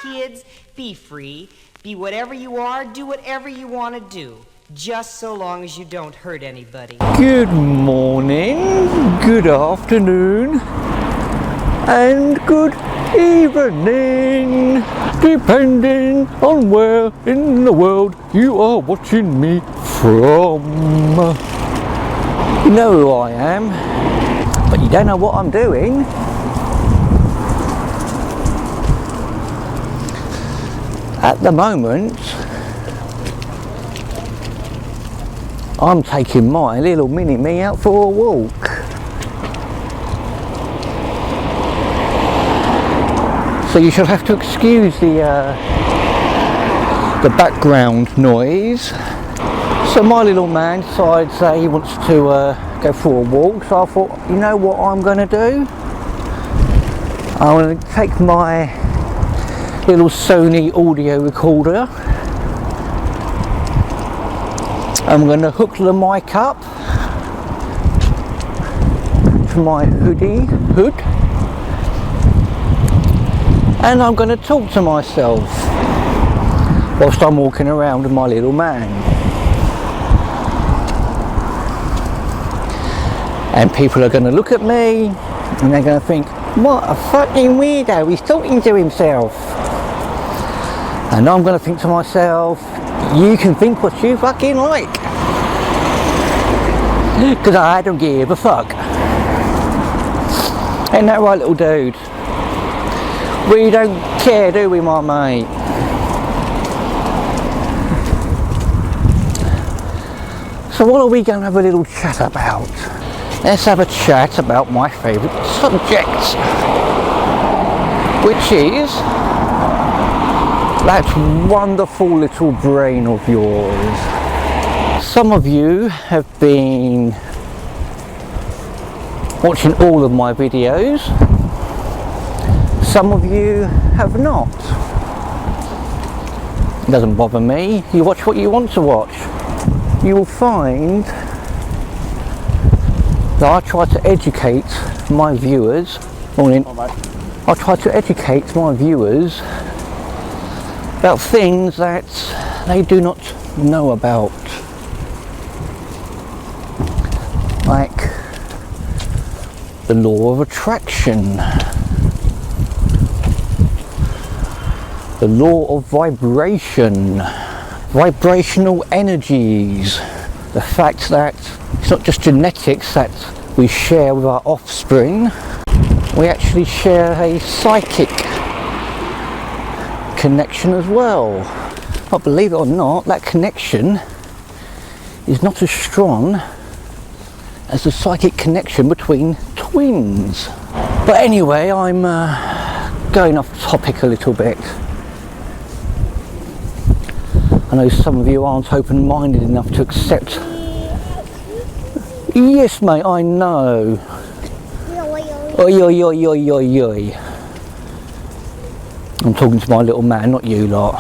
Kids, be free. Be whatever you are. Do whatever you want to do. Just so long as you don't hurt anybody. Good morning, good afternoon, and good evening, depending on where in the world you are watching me from. You know who I am, but you don't know what I'm doing. At the moment, I'm taking my little mini-me out for a walk. So you shall have to excuse the background noise. So my little man decides that he wants to go for a walk, so I thought, you know what I'm going to do? I'm going to take my little Sony audio recorder. I'm going to hook the mic up to my hood, and I'm going to talk to myself whilst I'm walking around with my little man. And people are going to look at me and they're going to think, what a fucking weirdo, he's talking to himself. And I'm going to think to myself, you can think what you fucking like, because I don't give a fuck. Ain't that right, little dude? We don't care, do we, my mate? So what are we going to have a little chat about? Let's have a chat about my favourite subject, which is that wonderful little brain of yours. Some of you have been watching all of my videos. Some of you have not. It doesn't bother me. You watch what you want to watch. You will find that I try to educate my viewers. I try to educate my viewers about things that they do not know about, like the law of attraction, the law of vibration, vibrational energies, the fact that it's not just genetics that we share with our offspring, we actually share a psychic connection as well. But believe it or not, that connection is not as strong as the psychic connection between twins. But anyway, I'm going off topic a little bit. I know some of you aren't open-minded enough to accept. Yes, mate, I know. Oi, oi, oi, oi, oi, oi. I'm talking to my little man, not you lot.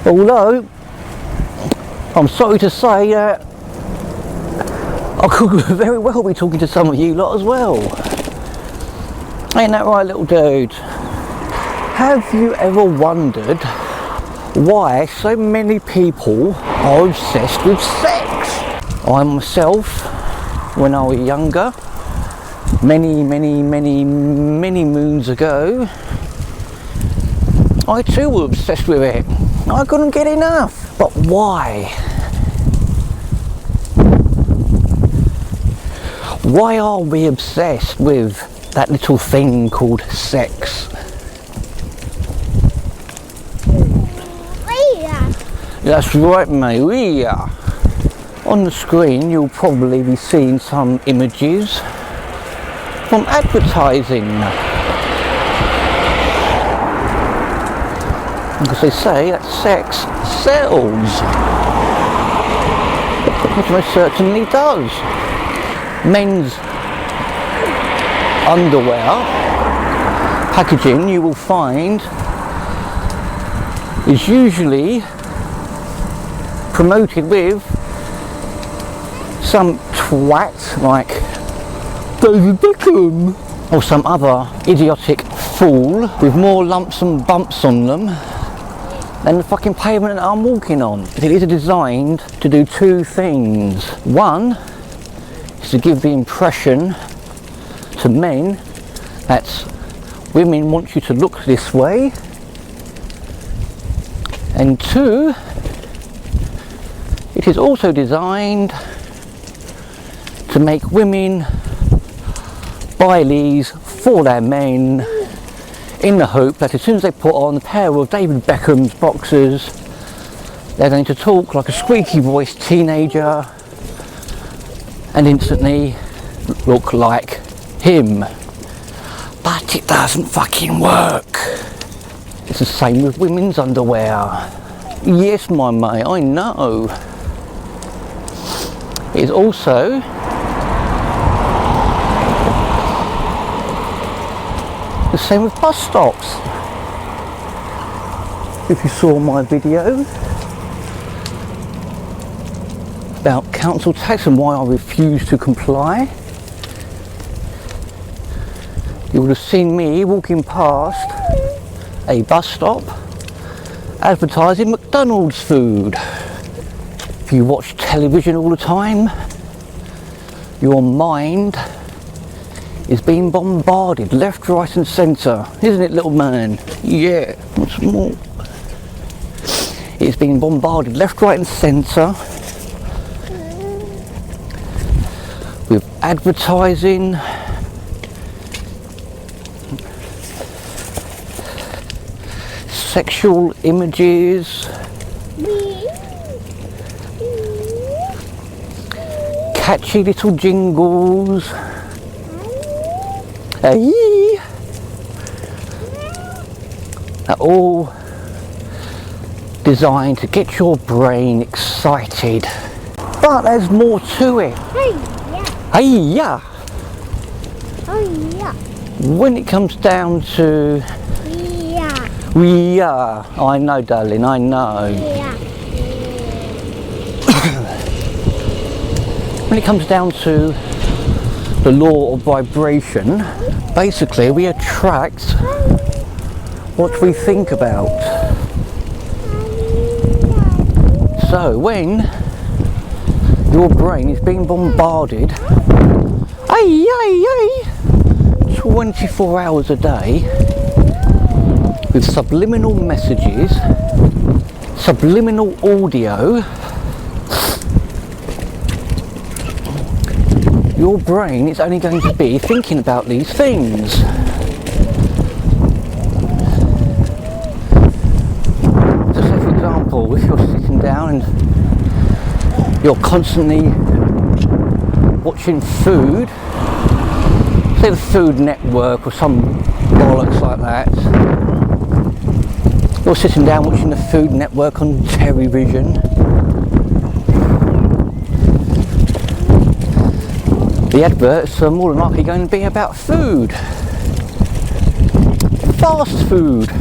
Although, I'm sorry to say that I could very well be talking to some of you lot as well. Ain't that right, little dude? Have you ever wondered why so many people are obsessed with sex? I myself, when I was younger, many moons ago, I too was obsessed with it. I couldn't get enough. But why? Why are we obsessed with that little thing called sex? That's right, mate, we are. On the screen you'll probably be seeing some images from advertising. Because they say that sex sells, which most certainly does. Men's underwear packaging, you will find, is usually promoted with some twat like David Beckham or some other idiotic fool with more lumps and bumps on them than the fucking pavement that I'm walking on. It is designed to do two things. One is to give the impression to men that women want you to look this way, and two, it is also designed to make women buy these for their men in the hope that as soon as they put on a pair of David Beckham's boxers, they're going to talk like a squeaky voiced teenager and instantly look like him. But it doesn't fucking work. It's the same with women's underwear. Yes, my mate, I know. It's also the same with bus stops. If you saw my video about council tax and why I refuse to comply, you would have seen me walking past a bus stop advertising McDonald's food. If you watch television all the time, your mind is being bombarded left, right and centre, isn't it, little man? Yeah, what's more? It's being bombarded left, right and centre with advertising, sexual images, catchy little jingles, are all designed to get your brain excited. But there's more to it. Hey, yeah. When it comes down to I know, darling, I know. When it comes down to the law of vibration, basically we attract what we think about. So when your brain is being bombarded 24 hours a day with subliminal messages, subliminal audio, your brain is only going to be thinking about these things. So say for example, if you're sitting down and you're constantly watching food, say the Food Network or some bollocks like that, you're sitting down watching the Food Network on television, the adverts are more than likely going to be about food. Fast food.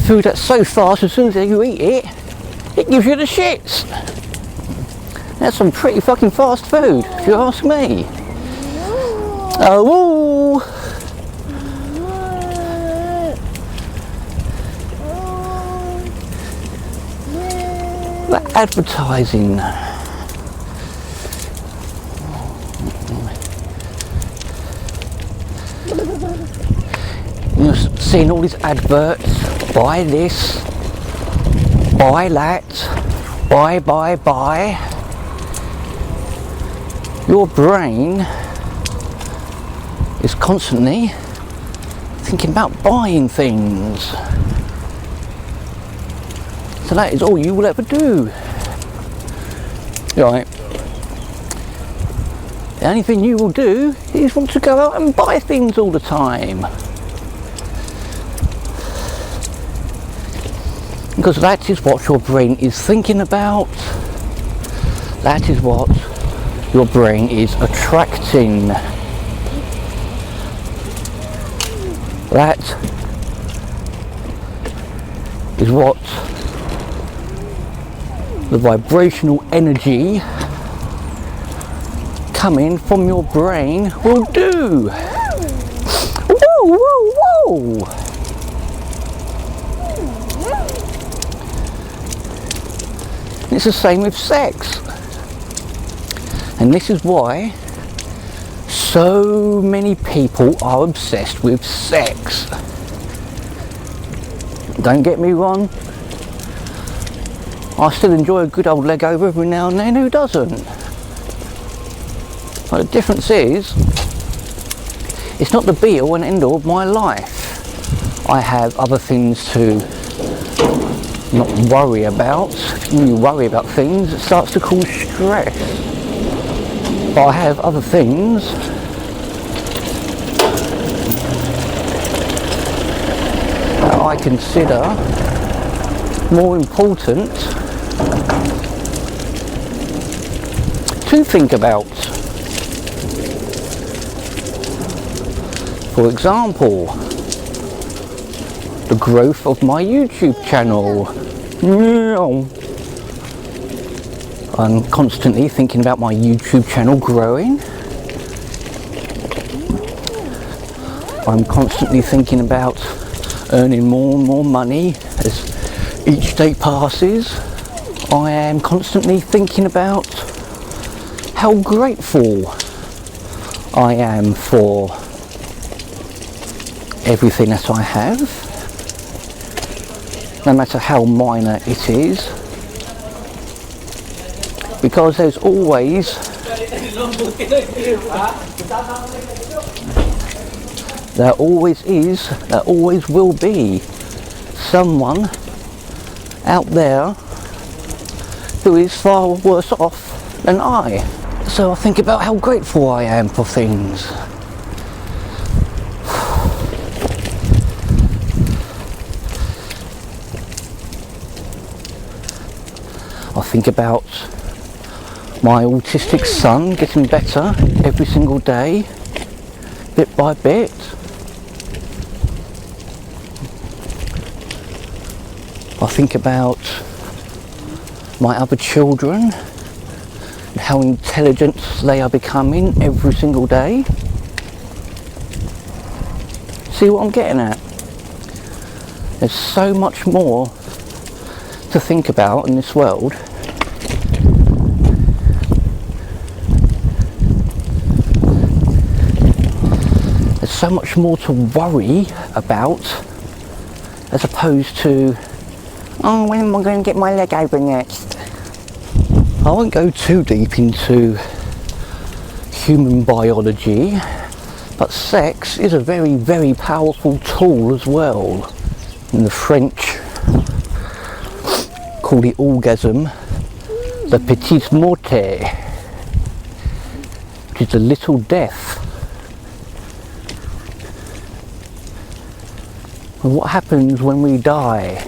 Food that's so fast, as soon as you eat it, it gives you the shits. That's some pretty fucking fast food, if you ask me. Oh, that advertising. You're seeing all these adverts, buy this, buy that, buy. Your brain is constantly thinking about buying things. So that is all you will ever do. Right. The only thing you will do is want to go out and buy things all the time. Because that is what your brain is thinking about. That is what your brain is attracting. That is what the vibrational energy coming from your brain will do. Whoa, whoa, whoa! It's the same with sex. And this is why so many people are obsessed with sex. Don't get me wrong, I still enjoy a good old leg over every now and then, who doesn't? But the difference is, it's not the be all and end all of my life. I have other things to not worry about. When you worry about things, it starts to cause stress. But I have other things that I consider more important to think about. For example, the growth of my YouTube channel. I'm constantly thinking about my YouTube channel growing. I'm constantly thinking about earning more and more money as each day passes. I am constantly thinking about how grateful I am for everything that I have, no matter how minor it is, because there always will be someone out there who is far worse off than I. So I think about how grateful I am for things. I think about my autistic son getting better every single day, bit by bit. I think about my other children and how intelligent they are becoming every single day. See what I'm getting at? There's so much more to think about in this world. There's so much more to worry about as opposed to, oh, when am I going to get my leg over next? I won't go too deep into human biology, but sex is a very, very powerful tool as well. In the French, call the orgasm the petite mort, which is a little death. And what happens when we die?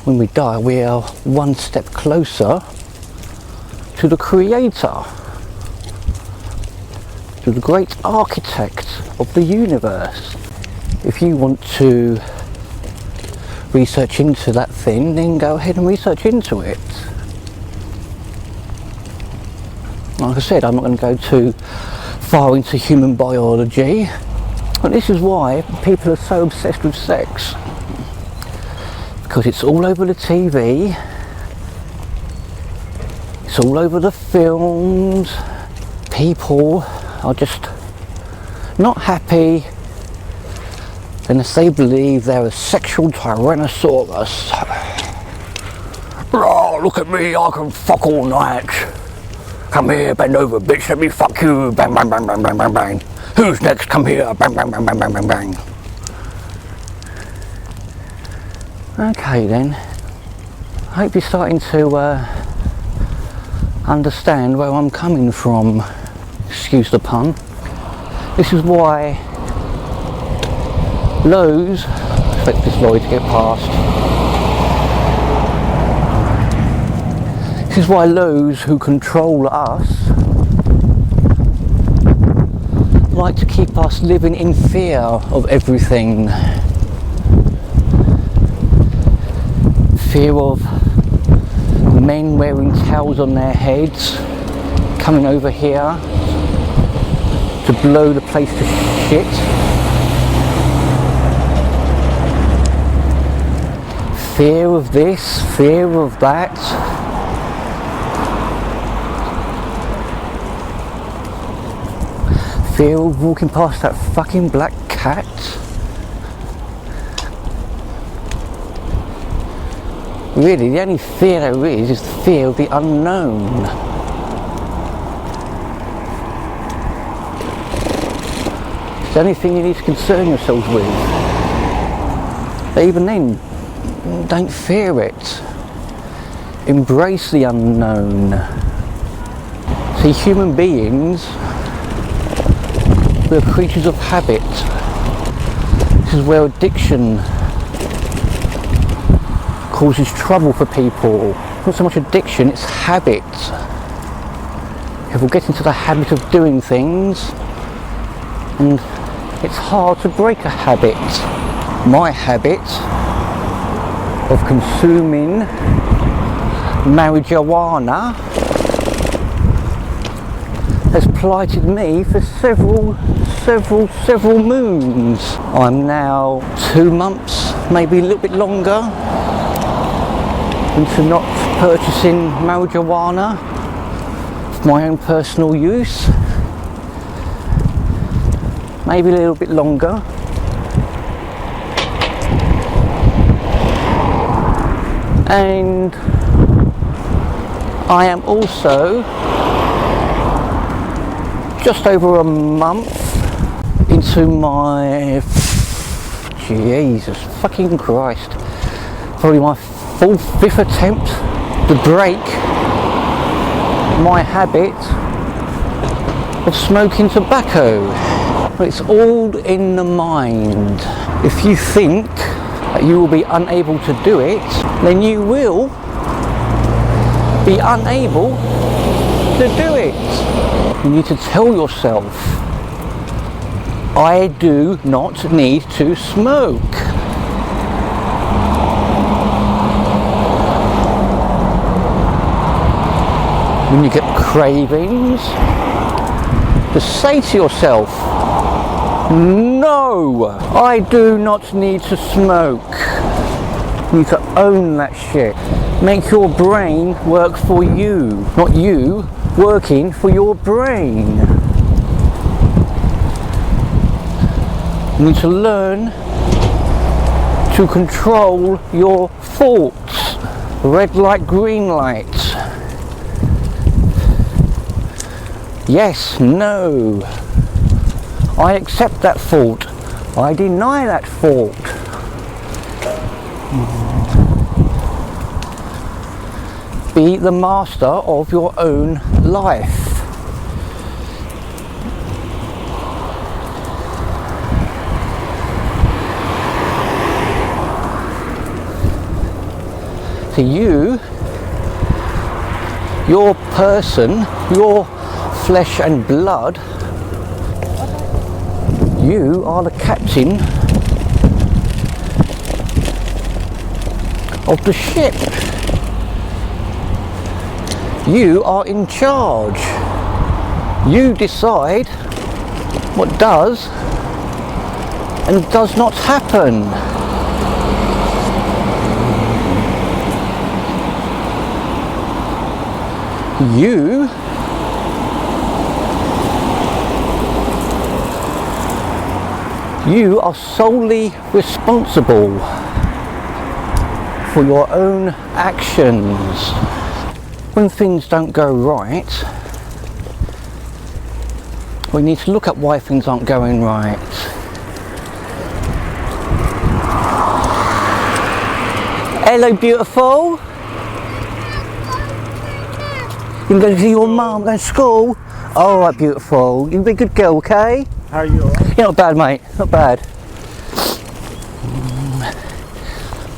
When we die, we are one step closer to the Creator, to the great architect of the universe. If you want to research into that thing, then go ahead and research into it. Like I said, I'm not going to go too far into human biology, but this is why people are so obsessed with sex, because it's all over the TV, it's all over the films. People are just not happy unless they believe they're a sexual tyrannosaurus. Oh, look at me, I can fuck all night. Come here, bend over, bitch, let me fuck you. Bang, bang, bang, bang, bang, bang, bang. Who's next? Come here, bang, bang, bang, bang, bang, bang, bang. Okay then, I hope you're starting to understand where I'm coming from. Excuse the pun. This is why Lowe's, expect this lorry to get past. This is why those who control us like to keep us living in fear of everything. Fear of men wearing towels on their heads coming over here to blow the place to shit. Fear of this, fear of that. Fear of walking past that fucking black cat. Really, the only fear there is the fear of the unknown. It's the only thing you need to concern yourselves with. But even then, don't fear it. Embrace the unknown. See, human beings, we're creatures of habit. This is where addiction causes trouble for people. Not so much addiction, it's habit. If we get into the habit of doing things, and it's hard to break a habit. My habit of consuming marijuana has plagued me for several moons. I'm now 2 months, maybe a little bit longer, into not purchasing marijuana for my own personal use. Maybe a little bit longer. And I am also just over a month into my, Jesus fucking Christ, probably my 4th, 5th attempt to break my habit of smoking tobacco. But it's all in the mind. If you think that you will be unable to do it, then you will be unable to do it. You need to tell yourself, I do not need to smoke. When you get cravings, just say to yourself, no, I do not need to smoke. You need to own that shit. Make your brain work for you, not you working for your brain. You need to learn to control your thoughts. Red light, green light. Yes, no. I accept that thought. I deny that thought. Be the master of your own life. To you, your person, your flesh and blood, you are the captain of the ship. You are in charge. You decide what does and does not happen. You are solely responsible for your own actions. When things don't go right, we need to look at why things aren't going right. Hello, beautiful. You can go to see your mum, go to school. All right, beautiful. You be a good girl, okay? How are you? All right? Yeah, not bad, mate. Not bad.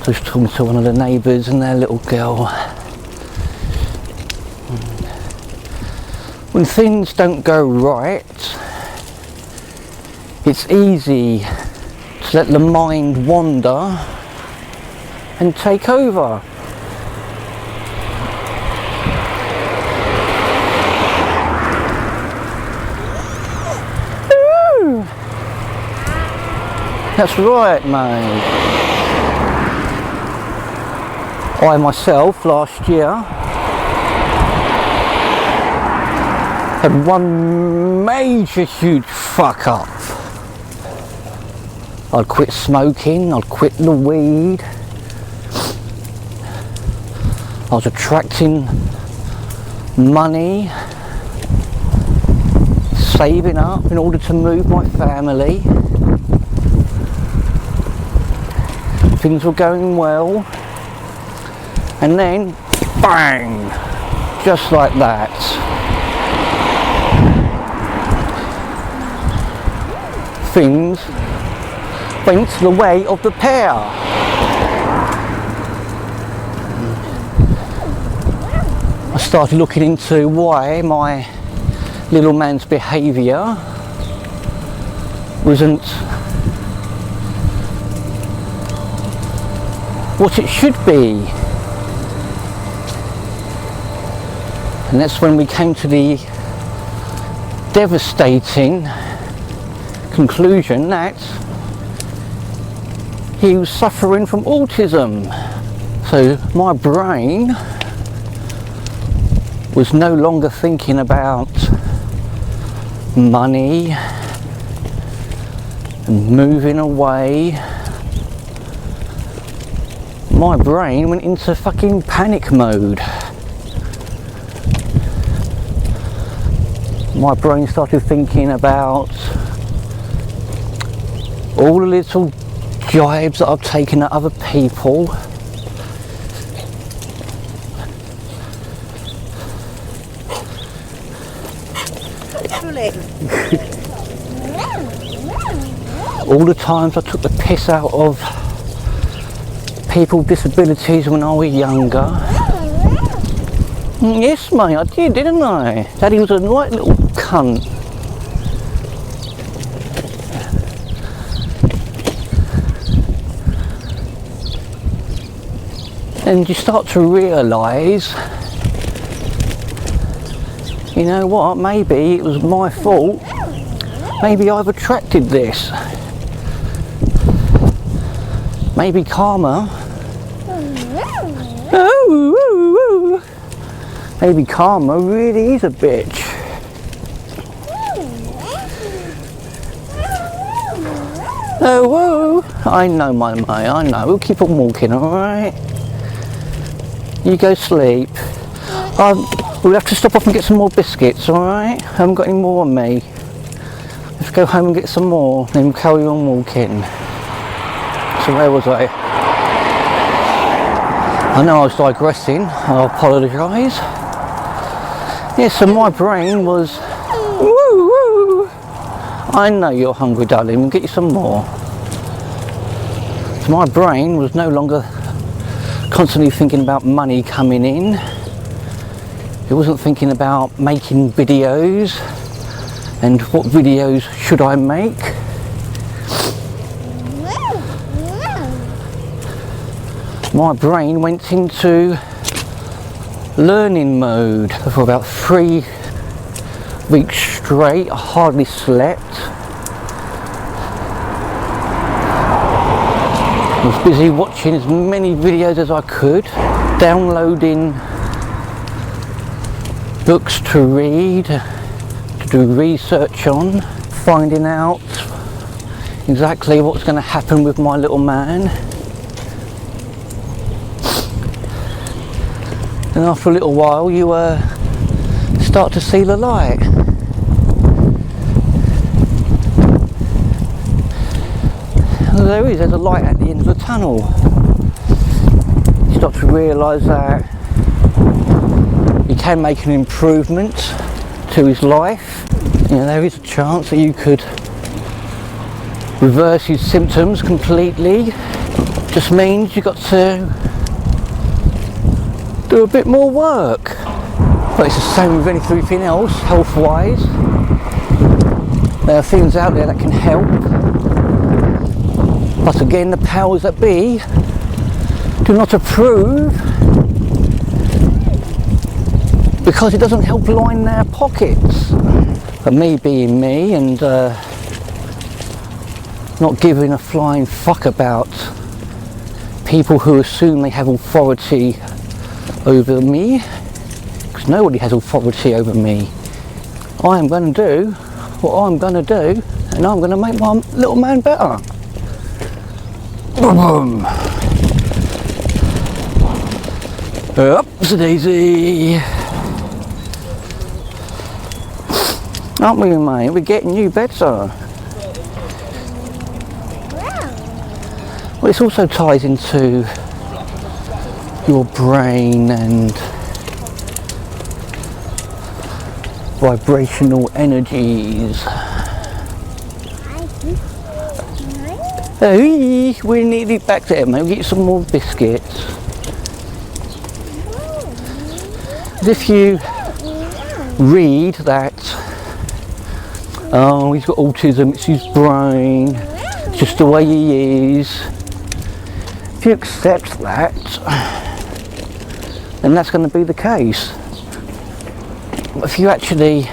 Just talking to one of the neighbours and their little girl. When things don't go right, it's easy to let the mind wander and take over. That's right, mate. I myself, last year, had one major huge fuck up. I'd quit smoking, I'd quit the weed. I was attracting money, saving up in order to move my family. Things were going well, and then bang, just like that. Things went the way of the pair. I started looking into why my little man's behaviour wasn't what it should be. And that's when we came to the devastating conclusion that he was suffering from autism. So my brain was no longer thinking about money and moving away. My brain went into fucking panic mode. My brain started thinking about all the little jibes that I've taken at other people. All the times I took the piss out of people with disabilities when I was younger. Yes, mate, I did, didn't I? Daddy was a right little cunt. And you start to realise, you know what, maybe it was my fault. Maybe I've attracted this. Maybe karma. Maybe karma really is a bitch. Oh, whoa. I know, my mate, I know. We'll keep on walking, alright? You go sleep. We'll have to stop off and get some more biscuits, alright? I haven't got any more on me. Let's go home and get some more, then we'll carry on walking. So where was I? I know I was digressing, I apologise. Yes, so my brain was, woo woo. I know you're hungry, darling, we'll get you some more. So my brain was no longer constantly thinking about money coming in. It wasn't thinking about making videos and what videos should I make. My brain went into learning mode for about 3 weeks straight. I hardly slept. I was busy watching as many videos as I could, downloading books to read, to do research on, finding out exactly what's going to happen with my little man. And after a little while you start to see the light. There's a light at the end of the tunnel. You start to realise that he can make an improvement to his life. You know, there is a chance that you could reverse his symptoms completely. Just means you've got to do a bit more work. But it's the same with anything else, health-wise. There are things out there that can help. But again, the powers that be do not approve, because it doesn't help line their pockets. But me being me and not giving a flying fuck about people who assume they have authority over me, because nobody has authority over me. I am going to do what I'm going to do, and I'm going to make my little man better. Boom. Upsy-daisy. Aren't we, mate? We're getting you better. Well, this also ties into your brain and vibrational energies. Hey, we're nearly back there, mate. We'll get some more biscuits. If you read that, oh, he's got autism, it's his brain, it's just the way he is. If you accept that, then that's going to be the case. But if you actually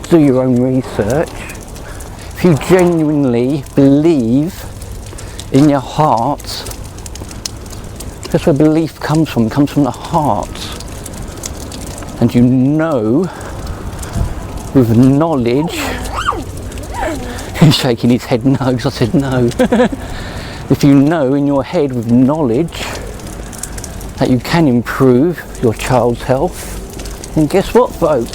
do your own research, if you genuinely believe in your heart, that's where belief comes from the heart. And you know, with knowledge, he's shaking his head no, because I said no. If you know in your head with knowledge that you can improve your child's health, then guess what, folk?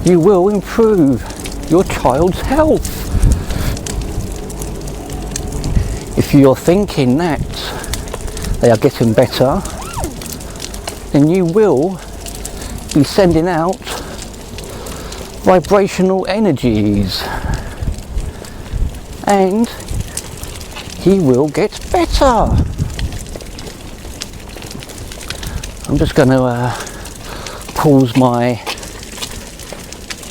You will improve your child's health. If you're thinking that they are getting better, then you will be sending out vibrational energies, and he will get better. I'm just going to pause my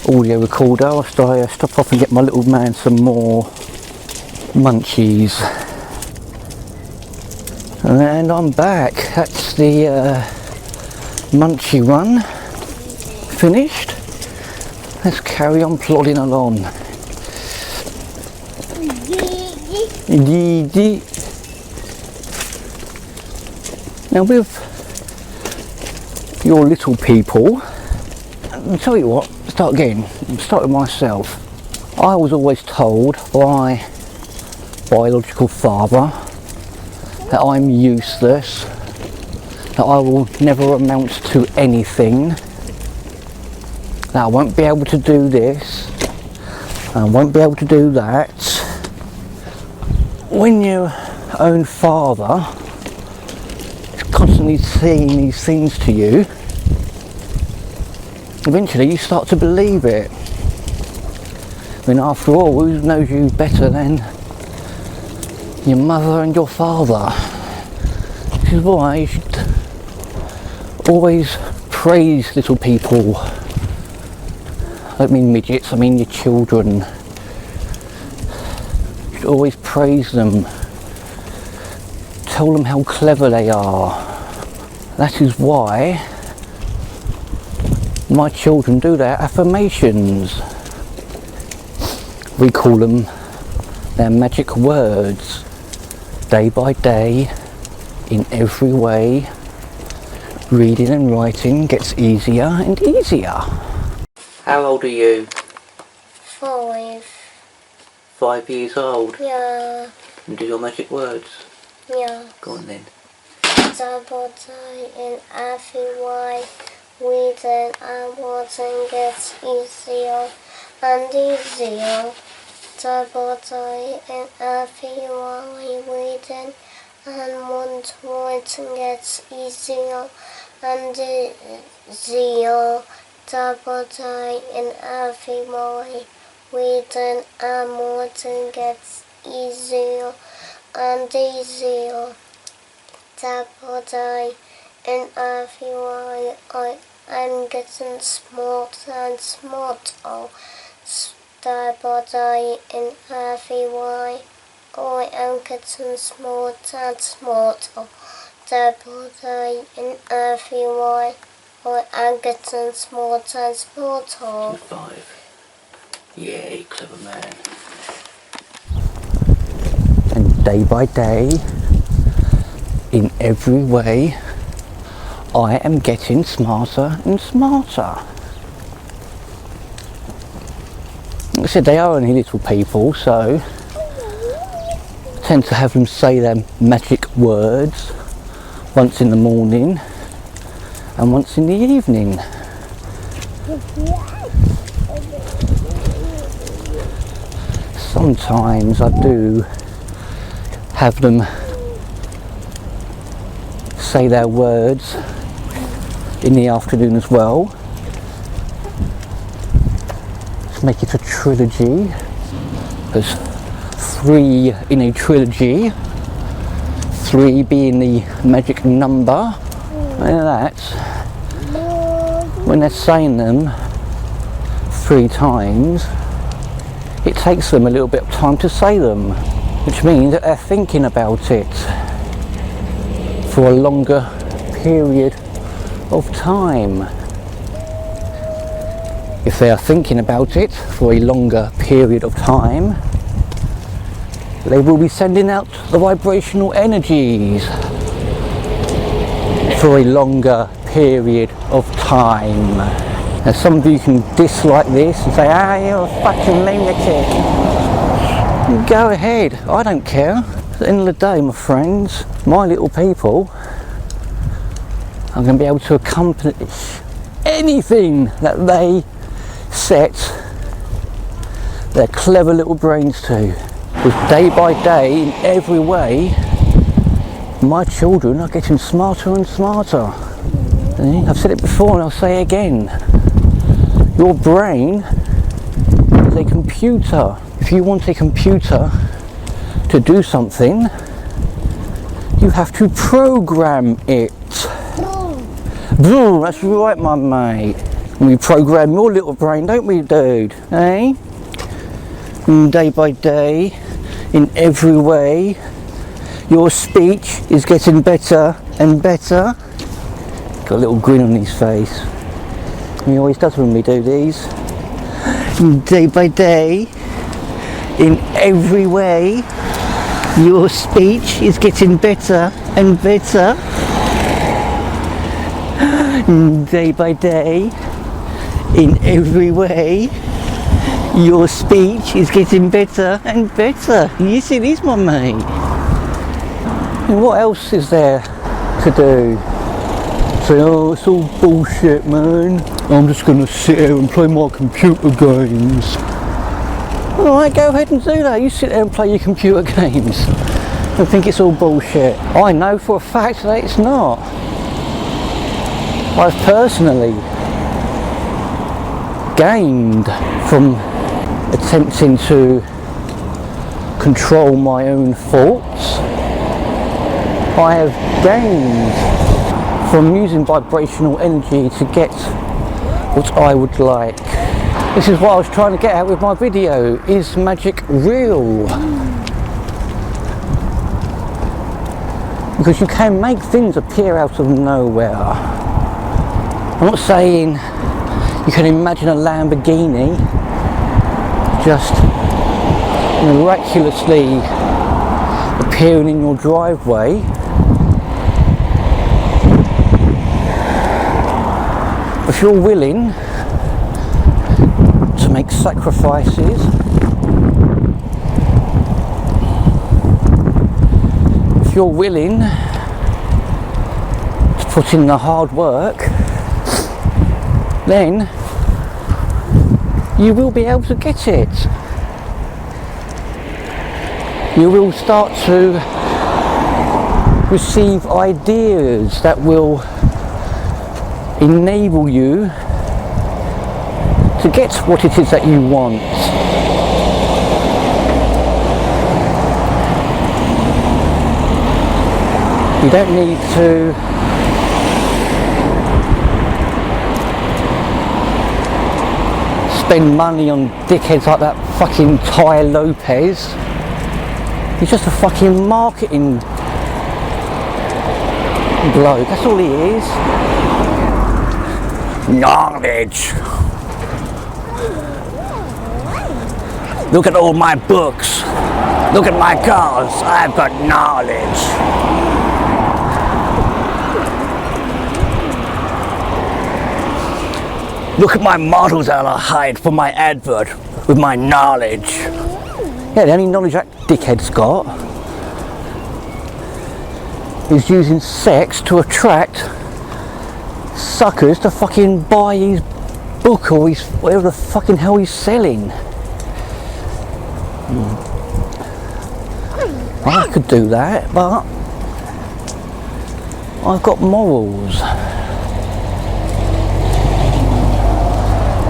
audio recorder whilst I stop off and get my little man some more munchies. And I'm back. That's the munchie run finished. Let's carry on plodding along. Now with your little people, I'll tell you what, start with myself. I was always told by biological father that I'm useless, that I will never amount to anything, that I won't be able to do this, I won't be able to do that. When your own father is constantly saying these things to you, eventually you start to believe it. I mean, after all, who knows you better than your mother and your father? This is why you should always praise little people. I don't mean midgets, I mean your children. You should always praise them. Tell them how clever they are. That is why my children do their affirmations. We call them their magic words. Day by day, in every way, reading and writing gets easier and easier. How old are you? 5. 5 years old? Yeah. And do your magic words? Yeah. Go on then. Double die in every way. Reading and writing gets easier and easier. Double die in every way. Reading and writing gets easier and easier. Double die in every way. Reading and writing gets easier and easier. Double die in every way. I'm getting smarter and smarter. Double die in every way. I am getting smarter and smarter. Double die in every way. I am getting smarter and smarter. 5. Yay, clever man. day by day, in every way, I am getting smarter and smarter. Like I said, they are only little people, so I tend to have them say their magic words once in the morning and once in the evening. Sometimes I do have them say their words in the afternoon as well. Let's make it a trilogy. There's 3 in a trilogy, 3 being the magic number. And that's when they're saying them 3 times, it takes them a little bit of time to say them, which means that they're thinking about it for a longer period of time. If they are thinking about it for a longer period of time, they will be sending out the vibrational energies for a longer period of time. Now some of you can dislike this and say, ah, you're a fucking lunatic. Go ahead, I don't care. At the end of the day, my friends, my little people are going to be able to accomplish anything that they set their clever little brains to. With day by day, in every way, my children are getting smarter and smarter. I've said it before and I'll say it again. Your brain is a computer. If you want a computer to do something, you have to program it. Boom, that's right, my mate. We program your little brain, don't we, dude? Eh? Day by day, in every way, your speech is getting better and better. Got a little grin on his face. He always does when we do these. Day by day, in every way, your speech is getting better and better. Day by day, in every way, your speech is getting better and better. Yes, it is, my mate. And what else is there to do? Say, oh, it's all bullshit, man. I'm just going to sit here and play my computer games. Alright, go ahead and do that. You sit there and play your computer games and think it's all bullshit. I know for a fact that it's not. I've personally gained from attempting to control my own thoughts. I have gained from using vibrational energy to get what I would like. This is what I was trying to get at with my video. Is magic real? Because you can make things appear out of nowhere. I'm not saying you can imagine a Lamborghini just miraculously appearing in your driveway. If you're willing to make sacrifices, if you're willing to put in the hard work, then you will be able to get it. You will start to receive ideas that will enable you to get what it is that you want. You don't need to spend money on dickheads like that fucking Ty Lopez. He's just a fucking marketing bloke, that's all he is. Knowledge. Look at all my books. Look at my cars. I've got knowledge. Look at my models that I hired for my advert with my knowledge. Yeah, the only knowledge that dickhead's got is using sex to attract suckers to fucking buy his book or his whatever the fucking hell he's selling. I could do that, but I've got morals.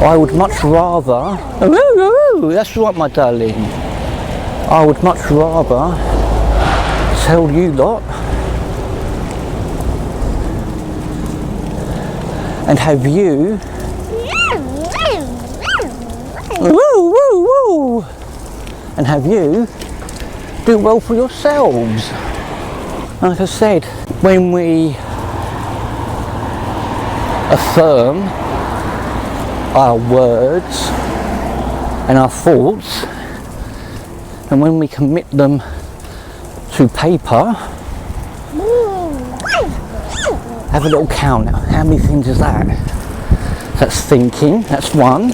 I would much rather, that's right my darling, I would much rather tell you lot and have you and have you do well for yourselves. Like I said, when we affirm our words and our thoughts, and when we commit them to paper, have a little count. How many things is that? That's thinking, that's one.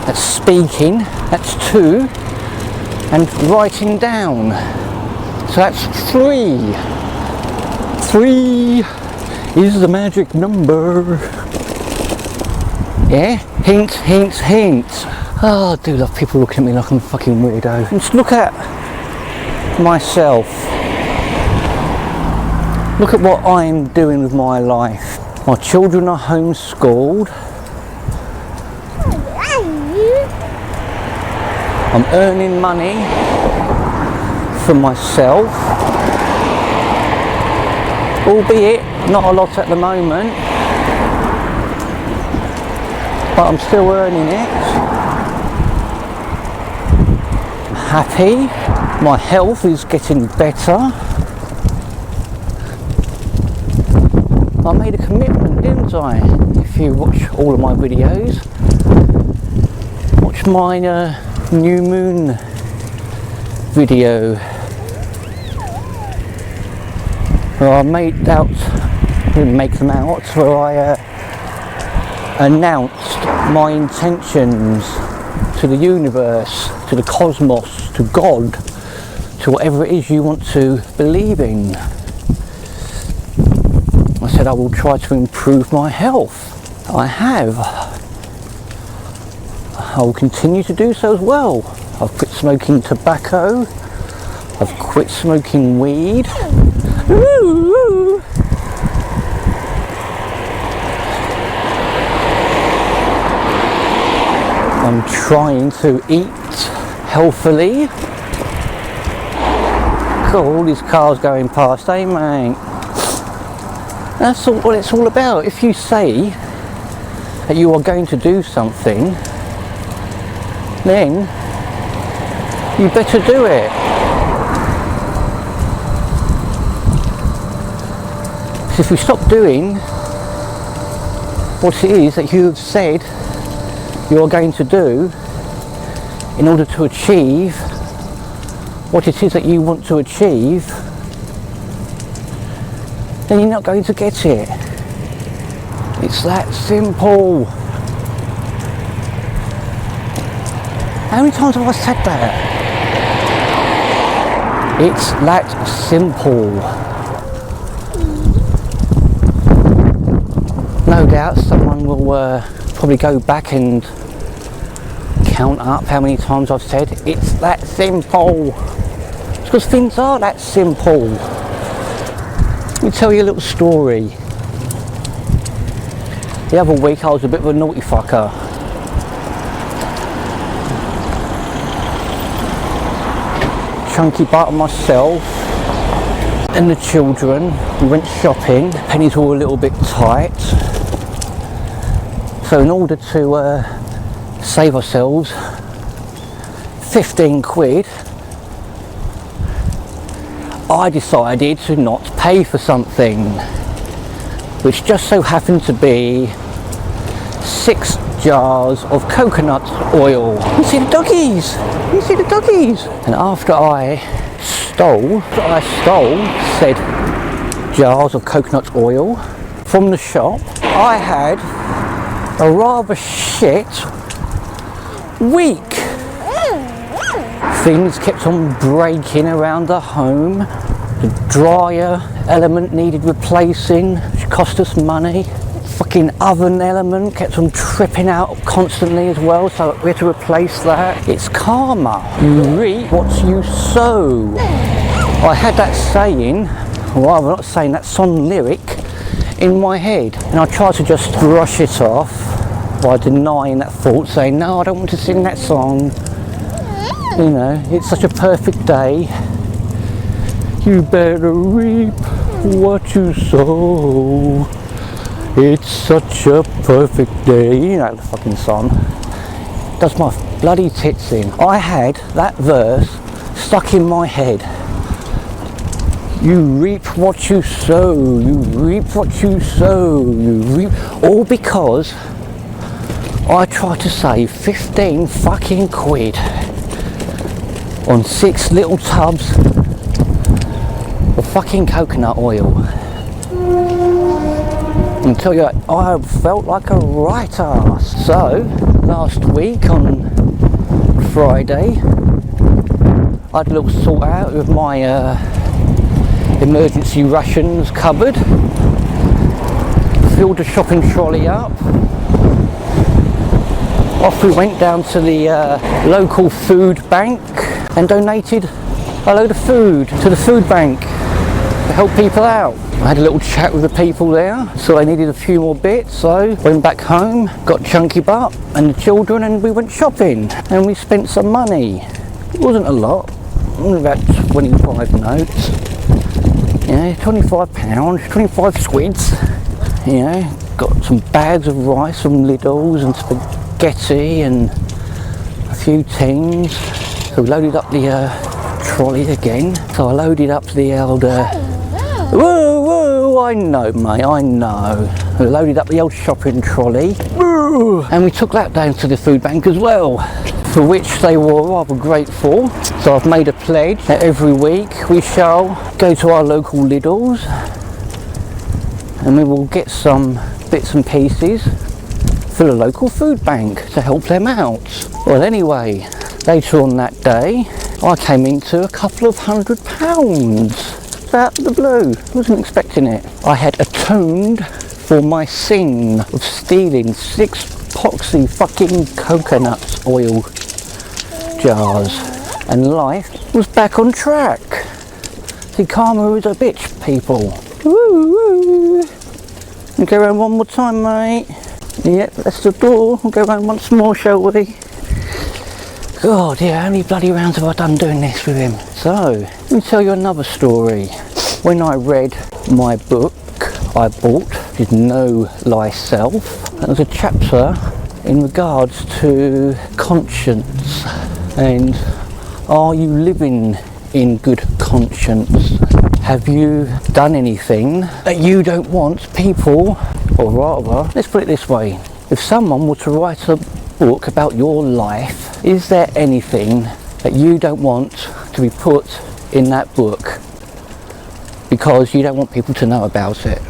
That's speaking, that's two. And writing down, so that's three. 3 is the magic number. Yeah, hint, hint, hint. Oh, I do love people looking at me like I'm a fucking weirdo. Just look at myself. Look at what I'm doing with my life. My children are homeschooled. I'm earning money for myself, albeit not a lot at the moment, but I'm still earning it. I'm happy, my health is getting better. I made a commitment, didn't I? If you watch all of my videos, watch my new moon video where I didn't make them out, where I announced my intentions to the universe, to the cosmos, to God, to whatever it is you want to believe in. I said I will try to improve my health. I have. I will continue to do so as well. I've quit smoking tobacco. I've quit smoking weed. I'm trying to eat healthily. God, all these cars going past, eh mate? That's all, what it's all about. If you say that you are going to do something, then you better do it. So if we stop doing what it is that you have said you are going to do in order to achieve what it is that you want to achieve, then you're not going to get it. It's that simple. How many times have I said that? It's that simple. No doubt someone will probably go back and count up how many times I've said it's that simple. It's because things are that simple. Let me tell you a little story. The other week I was a bit of a naughty fucker. Chunky butt of myself and the children. We went shopping. Pennies were all a little bit tight. So in order to save ourselves 15 quid, I decided to not pay for something, which just so happened to be 6 jars of coconut oil. You see the doggies? You see the doggies? And after I stole said jars of coconut oil from the shop, I had a rather shit week. Things kept on breaking around the home. The dryer element needed replacing, which cost us money. Fucking oven element kept on tripping out constantly as well, so we had to replace that. It's karma. You reap what you sow. I had that saying, or rather not saying, that song lyric in my head, and I tried to just brush it off by denying that thought, saying no, I don't want to sing that song. You know, it's such a perfect day. You better reap what you sow. It's such a perfect day. You know the fucking song. Does my bloody tits in. I had that verse stuck in my head. You reap what you sow. You reap what you sow. You reap. All because I tried to save 15 fucking quid on 6 little tubs of fucking coconut oil. And tell you, I felt like a right ass. So, last week on Friday, I had a little sort out with my emergency rations cupboard. Filled the shopping trolley up. Off we went down to the local food bank and donated a load of food to the food bank to help people out. I had a little chat with the people there, so I needed a few more bits, so went back home, got Chunky Butt and the children, and we went shopping and we spent some money. It wasn't a lot, only about 25 notes. Yeah, £25, 25 squids. You know, got some bags of rice from Lidl's and spaghetti and a few tins. So we loaded up the trolley again. So I loaded up the old whoa, whoa, I know mate, I know. We loaded up the old shopping trolley. And we took that down to the food bank as well, for which they were rather grateful. So I've made a pledge that every week we shall go to our local Lidl's and we will get some bits and pieces for the local food bank to help them out. Well anyway, later on that day I came into a couple of £100 out of the blue. Wasn't expecting it. I had atoned for my sin of stealing 6 poxy fucking coconut oil jars, and life was back on track. See, karma is a bitch, people. Woo woo. And go around one more time, mate. Yep, that's the door. We'll go around once more, shall we? God, yeah, how many bloody rounds have I done doing this with him? So, let me tell you another story. When I read my book I bought, which is Know Thyself, there's a chapter in regards to conscience and are you living in good conscience? Have you done anything that you don't want people, or rather, let's put it this way, if someone were to write a book about your life, is there anything that you don't want to be put in that book because you don't want people to know about it?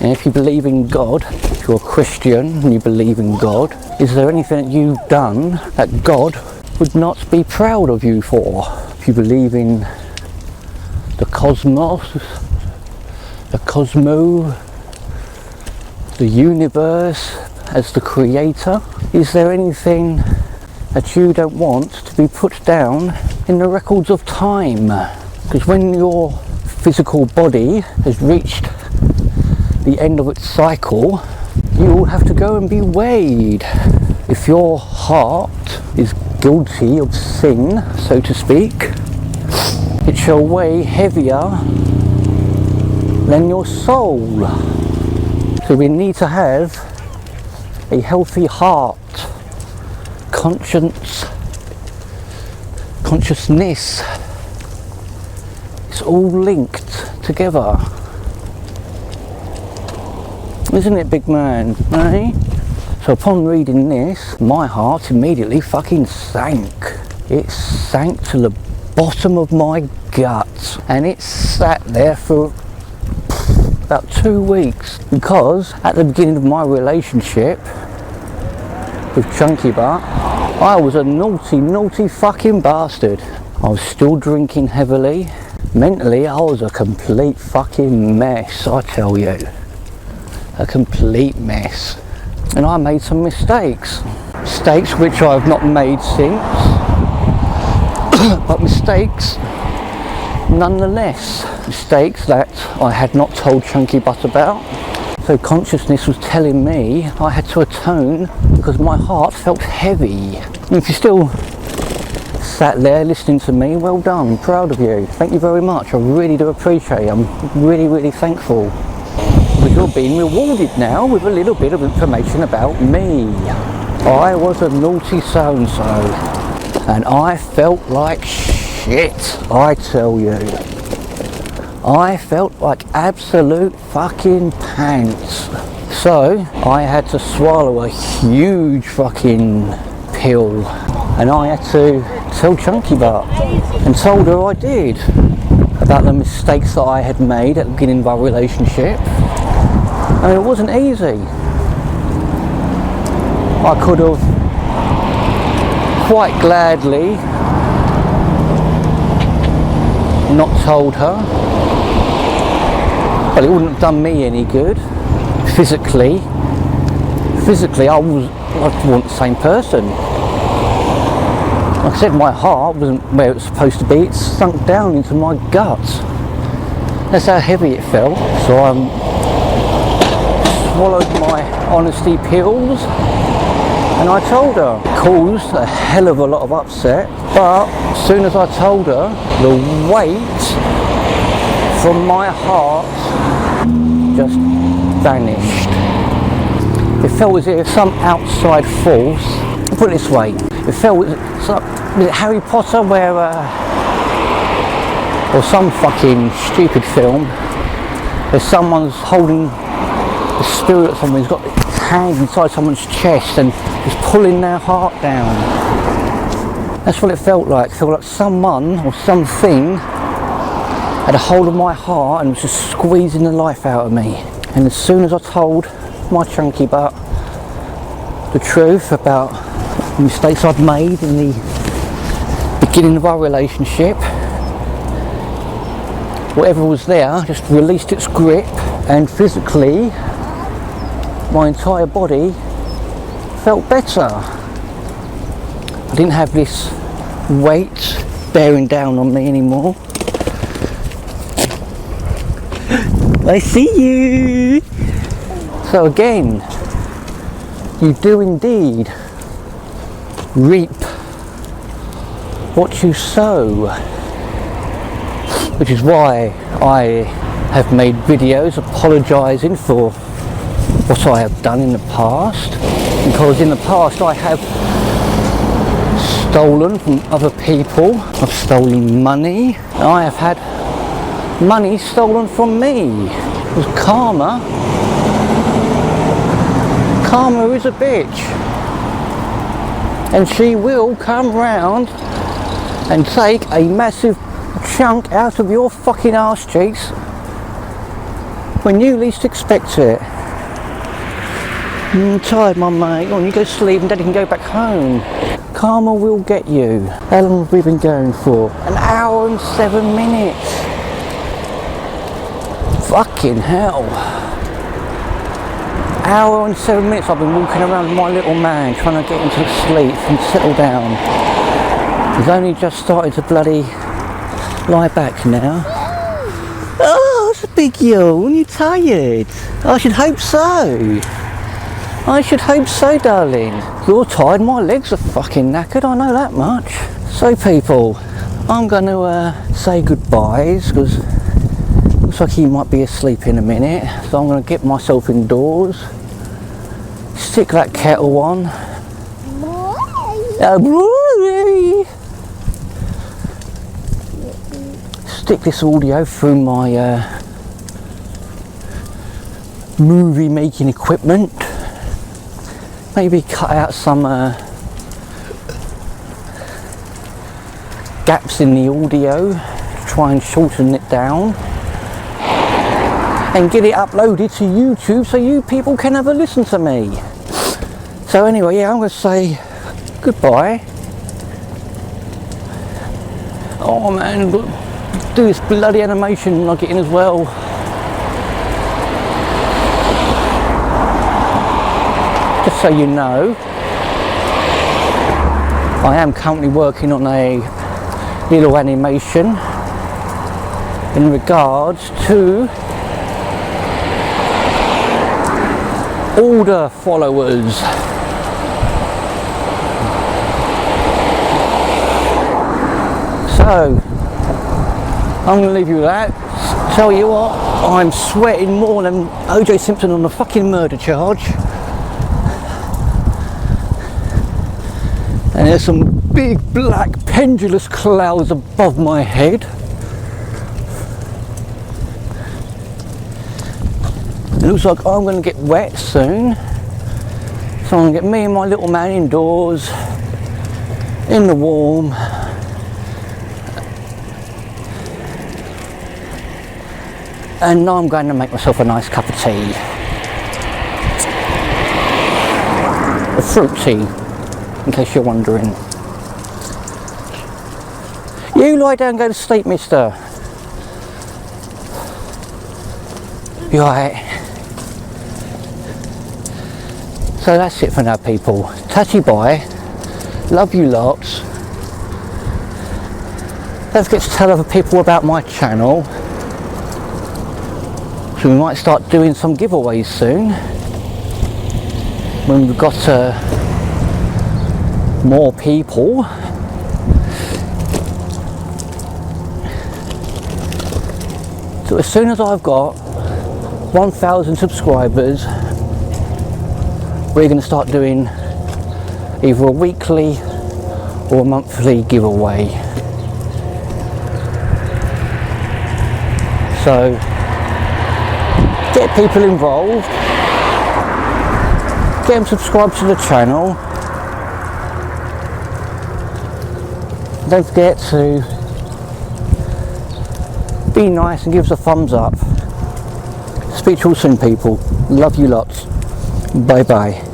And if you believe in God, if you're a Christian and you believe in God, is there anything that you've done that God would not be proud of you for? If you believe in the cosmos, the cosmo, the universe as the creator, is there anything that you don't want to be put down in the records of time? Because when your physical body has reached the end of its cycle, you will have to go and be weighed. If your heart is guilty of sin, so to speak, it shall weigh heavier than your soul. So we need to have a healthy heart, conscience, consciousness. It's all linked together. Isn't it, big man? Eh? So upon reading this, my heart immediately fucking sank. It sank to the bottom of my gut, and it sat there for about 2 weeks, because at the beginning of my relationship with Chunky Butt, I was a naughty fucking bastard. I was still drinking heavily. Mentally, I was a complete fucking mess, I tell you. A complete mess. And I made some mistakes. Mistakes which I've not made since. But mistakes nonetheless. Mistakes that I had not told Chunky Butt about. So consciousness was telling me I had to atone because my heart felt heavy. And if you're still sat there listening to me, well done, I'm proud of you. Thank you very much, I really do appreciate it. I'm really thankful. Because you're being rewarded now with a little bit of information about me. I was a naughty so-and-so, and I felt like shit, I tell you. I felt like absolute fucking pants. So I had to swallow a huge fucking pill, and I had to tell Chunky Butt, and told her I did, about the mistakes that I had made at the beginning of our relationship. And it wasn't easy. I could have quite gladly not told her, but it wouldn't have done me any good. Physically I wasn't the same person. Like I said, my heart wasn't where it was supposed to be. It sunk down into my gut. That's how heavy it felt. So I swallowed my honesty pills, and I told her. It caused a hell of a lot of upset, but as soon as I told her, the weight from my heart just vanished. It felt as if some outside force, put it this way, it felt as was it Harry Potter where, or some fucking stupid film, where someone's holding the spirit of someone who's got his hand inside someone's chest and is pulling their heart down. That's what it felt like. It felt like someone or something had a hold of my heart and was just squeezing the life out of me. And as soon as I told my Chunky Butt the truth about the mistakes I'd made in the beginning of our relationship, whatever was there just released its grip, and physically my entire body felt better. I didn't have this weight bearing down on me anymore. I see you! So again, you do indeed reap what you sow, which is why I have made videos apologising for what I have done in the past, because in the past I have stolen from other people, I've stolen money, and I have had money stolen from me. Because karma is a bitch, and she will come round and take a massive chunk out of your fucking arse cheeks when you least expect it. I'm tired, my mate. Go on, you go sleep and Daddy can go back home. Karma will get you. How long have we been going for? 1 hour and 7 minutes. Fucking hell. 1 hour and 7 minutes I've been walking around with my little man trying to get him to sleep and settle down. He's only just started to bloody lie back now. Oh, it's a big yawn. You're tired. I should hope so. I should hope so, darling. You're tired, my legs are fucking knackered, I know that much. So people, I'm going to say goodbyes, because looks like he might be asleep in a minute. So I'm going to get myself indoors, stick that kettle on. Stick this audio through my movie making equipment. maybe cut out some gaps in the audio to try and shorten it down and get it uploaded to YouTube so you people can have a listen to me. So anyway, yeah, I'm going to say goodbye. Oh man, do this bloody animation when I get in as well. Just so you know, I am currently working on a little animation in regards to order followers. So I'm going to leave you with that. Tell you what, I'm sweating more than OJ Simpson on the fucking murder charge. And there's some big black pendulous clouds above my head. It looks like I'm going to get wet soon. So I'm going to get me and my little man indoors, in the warm. And now I'm going to make myself a nice cup of tea. A fruit tea, in case you're wondering. You lie down and go to sleep, mister. You alright? So that's it for now, people. Tatty bye. Love you lots. Don't forget to tell other people about my channel. So we might start doing some giveaways soon when we've got more people. So as soon as I've got 1,000 subscribers, we're going to start doing either a weekly or a monthly giveaway. So get people involved, get them subscribed to the channel. Don't forget to be nice and give us a thumbs up. Speak to you all soon, people. Love you lots. Bye bye.